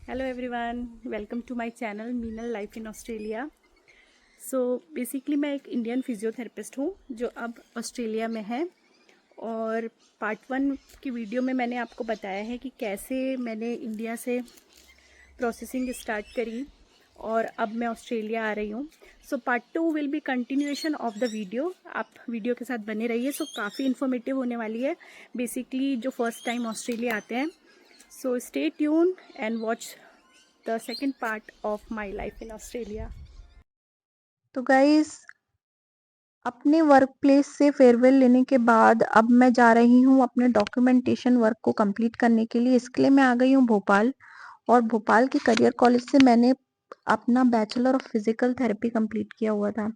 Hello everyone, welcome to my channel Meenal life in Australia. So basically मैं एक Indian physiotherapist हूँ जो अब ऑस्ट्रेलिया में है। और पार्ट 1 की वीडियो में मैंने आपको बताया है कि कैसे मैंने इंडिया से प्रोसेसिंग स्टार्ट करी और अब मैं ऑस्ट्रेलिया आ रही हूँ। So part 2 will be continuation of the video. आप वीडियो के साथ बने रहिए। सो काफ़ी इन्फॉर्मेटिव होने वाली है बेसिकली जो फर्स्ट टाइम ऑस्ट्रेलिया आते हैं। So stay tune and watch the second part of my life in Australia. तो गाइस, अपने वर्क प्लेस से फेयरवेल लेने के बाद अब मैं जा रही हूँ अपने डॉक्यूमेंटेशन वर्क को कंप्लीट करने के लिए। इसके लिए मैं आ गई हूँ भोपाल। और भोपाल के करियर कॉलेज से मैंने अपना bachelor of physical therapy complete किया हुआ था।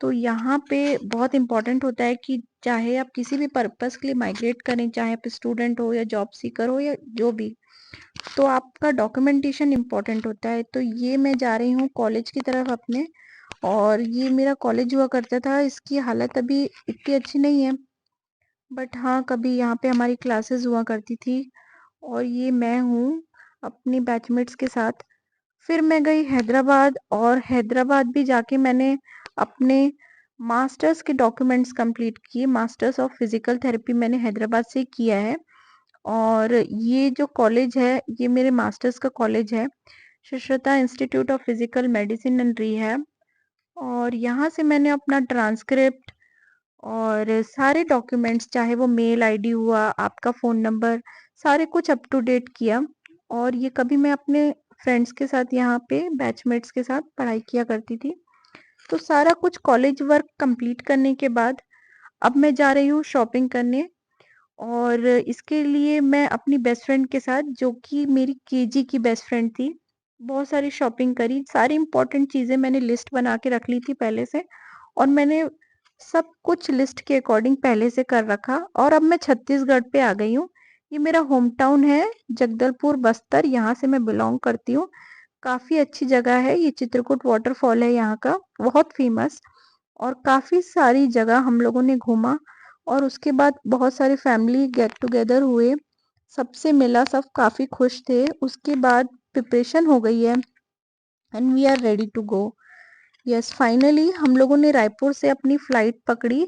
तो यहाँ पे बहुत इम्पोर्टेंट होता है कि चाहे आप किसी भी पर्पस के लिए माइग्रेट करें, चाहे आप स्टूडेंट हो या जॉब सीकर हो या जो भी, तो आपका डॉक्यूमेंटेशन इम्पोर्टेंट होता है। तो ये मैं जा रही हूँ कॉलेज की तरफ अपने, और ये मेरा कॉलेज हुआ करता था। इसकी हालत अभी इतनी अच्छी नहीं है, बट हाँ, कभी यहाँ पे हमारी क्लासेस हुआ करती थी। और ये मैं हूँ अपनी बैचमेट्स के साथ। फिर मैं गई हैदराबाद, और हैदराबाद भी जाके मैंने अपने मास्टर्स के डॉक्यूमेंट्स कंप्लीट किए। मास्टर्स ऑफ फिजिकल थेरेपी मैंने हैदराबाद से किया है। और ये जो कॉलेज है, ये मेरे मास्टर्स का कॉलेज है, Sushruta institute of physical medicine and rehab. और यहाँ से मैंने अपना ट्रांसक्रिप्ट और सारे डॉक्यूमेंट्स, चाहे वो मेल आईडी हुआ, आपका फ़ोन नंबर, सारे कुछ अप टू डेट किया। और ये कभी मैं अपने फ्रेंड्स के साथ यहाँ पे बैचमेट्स के साथ पढ़ाई किया करती थी। तो सारा कुछ कॉलेज वर्क कंप्लीट करने के बाद अब मैं जा रही हूँ शॉपिंग करने। और इसके लिए मैं अपनी बेस्ट फ्रेंड के साथ, जो कि मेरी केजी की बेस्ट फ्रेंड थी, बहुत सारी शॉपिंग करी। सारी इम्पोर्टेंट चीज़ें मैंने लिस्ट बना के रख ली थी पहले से, और मैंने सब कुछ लिस्ट के अकॉर्डिंग पहले से कर रखा। और अब मैं छत्तीसगढ़ पे आ गई हूँ। ये मेरा होम टाउन है, जगदलपुर बस्तर, यहाँ से मैं बिलोंग करती हूँ। काफ़ी अच्छी जगह है ये। चित्रकूट वाटरफॉल है यहाँ का, बहुत फेमस। और काफ़ी सारी जगह हम लोगों ने घूमा। और उसके बाद बहुत सारी फैमिली गेट टुगेदर हुए, सबसे मिला, सब काफ़ी खुश थे। उसके बाद प्रिपरेशन हो गई है and we are ready to go. Yes, finally हम लोगों ने रायपुर से अपनी फ्लाइट पकड़ी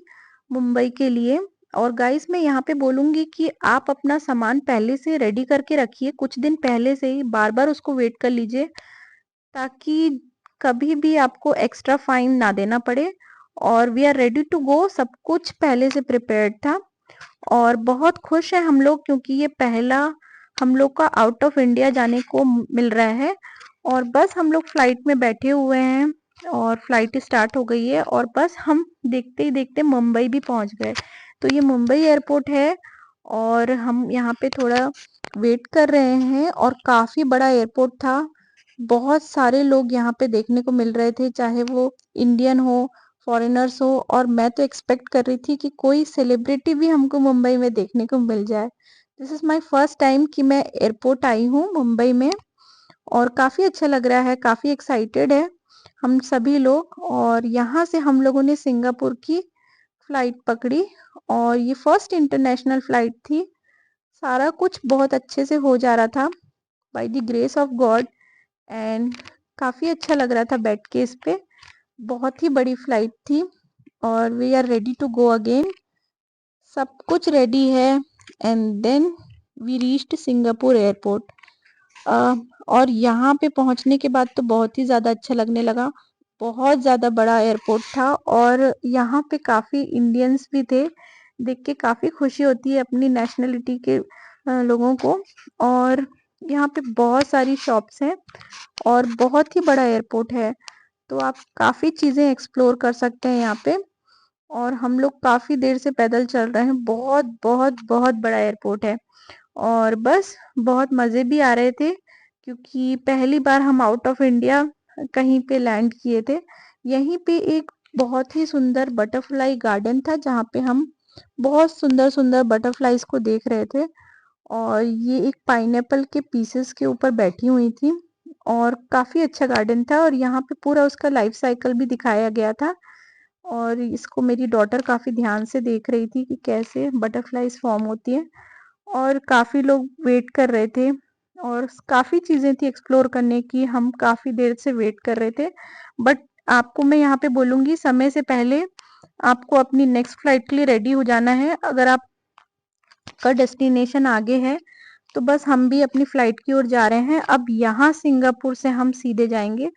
मुंबई के लिए। और गाइस, मैं यहाँ पे बोलूँगी कि आप अपना सामान पहले से रेडी करके रखिए, कुछ दिन पहले से ही, बार बार उसको वेट कर लीजिए, ताकि कभी भी आपको एक्स्ट्रा फाइन ना देना पड़े। और we are ready to go, सब कुछ पहले से प्रिपेयर्ड था। और बहुत खुश हैं हम लोग, क्योंकि ये पहला हम लोग का आउट ऑफ इंडिया जाने को मिल रहा है। और बस हम लोग फ्लाइट में बैठे हुए हैं, और फ्लाइट स्टार्ट हो गई है, और बस हम देखते ही देखते मुंबई भी पहुंच गए। तो ये मुंबई एयरपोर्ट है, और हम यहाँ पे थोड़ा वेट कर रहे हैं। और काफ़ी बड़ा एयरपोर्ट था, बहुत सारे लोग यहाँ पे देखने को मिल रहे थे, चाहे वो इंडियन हो, फॉरेनर्स हो। और मैं तो एक्सपेक्ट कर रही थी कि कोई सेलिब्रिटी भी हमको मुंबई में देखने को मिल जाए। This is my first time कि मैं एयरपोर्ट आई हूँ मुंबई में, और काफ़ी अच्छा लग रहा है, काफ़ी एक्साइटेड है हम सभी लोग। और यहाँ से हम लोगों ने सिंगापुर की फ्लाइट पकड़ी, और ये फर्स्ट इंटरनेशनल फ्लाइट थी। सारा कुछ बहुत अच्छे से हो जा रहा था by the grace of God. And काफ़ी अच्छा लग रहा था बैठ के इस पे। बहुत ही बड़ी फ्लाइट थी, और we are ready to go again. सब कुछ रेडी है। And then we reached Singapore airport. और यहाँ पे पहुँचने के बाद तो बहुत ही ज़्यादा अच्छा लगने लगा। बहुत ज़्यादा बड़ा एयरपोर्ट था, और यहाँ पे काफ़ी इंडियंस भी थे। देख के काफ़ी खुशी होती है अपनी नेशनलिटी के लोगों को। और यहाँ पे बहुत सारी शॉप्स हैं, और बहुत ही बड़ा एयरपोर्ट है। तो आप काफ़ी चीज़ें एक्सप्लोर कर सकते हैं यहाँ पे। और हम लोग काफ़ी देर से पैदल चल रहे हैं। बहुत बहुत बहुत बड़ा एयरपोर्ट है। और बस बहुत मज़े भी आ रहे थे, क्योंकि पहली बार हम आउट ऑफ इंडिया कहीं पे लैंड किए थे। यहीं पे एक बहुत ही सुंदर बटरफ्लाई गार्डन था, जहाँ पे हम बहुत सुंदर सुंदर बटरफ्लाईज को देख रहे थे। और ये एक पाइनएप्पल के पीसेस के ऊपर बैठी हुई थी, और काफ़ी अच्छा गार्डन था। और यहाँ पे पूरा उसका लाइफ साइकिल भी दिखाया गया था। और इसको मेरी डॉटर काफ़ी ध्यान से देख रही थी कि कैसे बटरफ्लाईज फॉर्म होती हैं। और काफ़ी लोग वेट कर रहे थे और काफ़ी चीज़ें थी एक्सप्लोर करने की, हम काफ़ी देर से वेट कर रहे थे। बट आपको मैं यहाँ पे बोलूँगी समय से पहले आपको अपनी नेक्स्ट फ्लाइट के लिए रेडी हो जाना है। अगर आपका डेस्टिनेशन आगे है तो बस हम भी अपनी फ्लाइट की ओर जा रहे हैं। अब यहाँ सिंगापुर से हम सीधे जाएंगे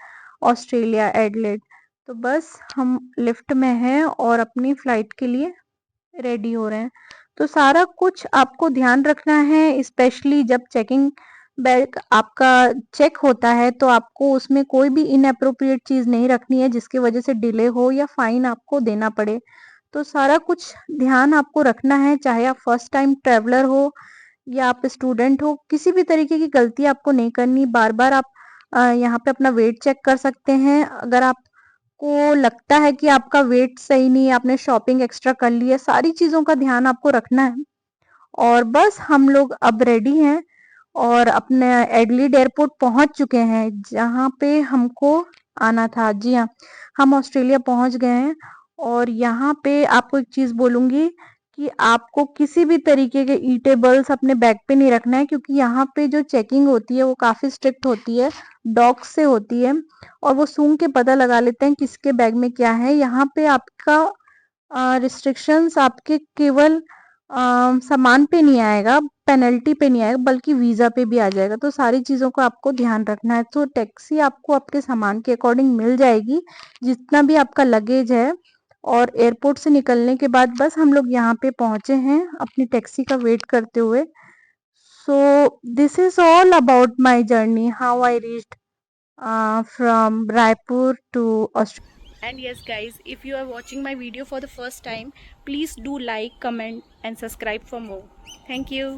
ऑस्ट्रेलिया एडलेड। तो बस हम लिफ्ट में हैं और अपनी फ्लाइट के लिए रेडी हो रहे हैं। तो सारा कुछ आपको ध्यान रखना है, स्पेशली जब चेकिंग बैग आपका चेक होता है तो आपको उसमें कोई भी इनअप्रोप्रिएट चीज़ नहीं रखनी है जिसकी वजह से डिले हो या फाइन आपको देना पड़े। तो सारा कुछ ध्यान आपको रखना है, चाहे आप फर्स्ट टाइम ट्रैवलर हो या आप स्टूडेंट हो, किसी भी तरीके की गलती आपको नहीं करनी। बार-बार आप यहाँ पे अपना वेट चेक कर सकते हैं। अगर आपको लगता है कि आपका वेट सही नहीं है, आपने शॉपिंग एक्स्ट्रा कर ली है, सारी चीज़ों का ध्यान आपको रखना है। और बस हम लोग अब रेडी हैं और अपने एडलेड एयरपोर्ट पहुंच चुके हैं जहां पे हमको आना था। जी हाँ, हम ऑस्ट्रेलिया पहुंच गए हैं। और यहाँ पे आपको एक चीज़ बोलूँगी कि आपको किसी भी तरीके के ईटेबल्स अपने बैग पे नहीं रखना है, क्योंकि यहाँ पे जो चेकिंग होती है वो काफ़ी स्ट्रिक्ट होती है, डॉग्स से होती है और वो सूंघ के पता लगा लेते हैं किसके बैग में क्या है। यहाँ पे आपका रिस्ट्रिक्शंस आपके केवल सामान पे नहीं आएगा, पेनल्टी पे नहीं आएगा, बल्कि वीज़ा पे भी आ जाएगा। तो सारी चीज़ों का आपको ध्यान रखना है। तो टैक्सी आपको आपके सामान के अकॉर्डिंग मिल जाएगी, जितना भी आपका लगेज है। और एयरपोर्ट से निकलने के बाद बस हम लोग यहाँ पे पहुँचे हैं अपनी टैक्सी का वेट करते हुए। So this is all about my journey, how I reached from Raipur to Australia. And yes guys, if you are watching my video for the first time, please do like, comment and subscribe for more. Thank you.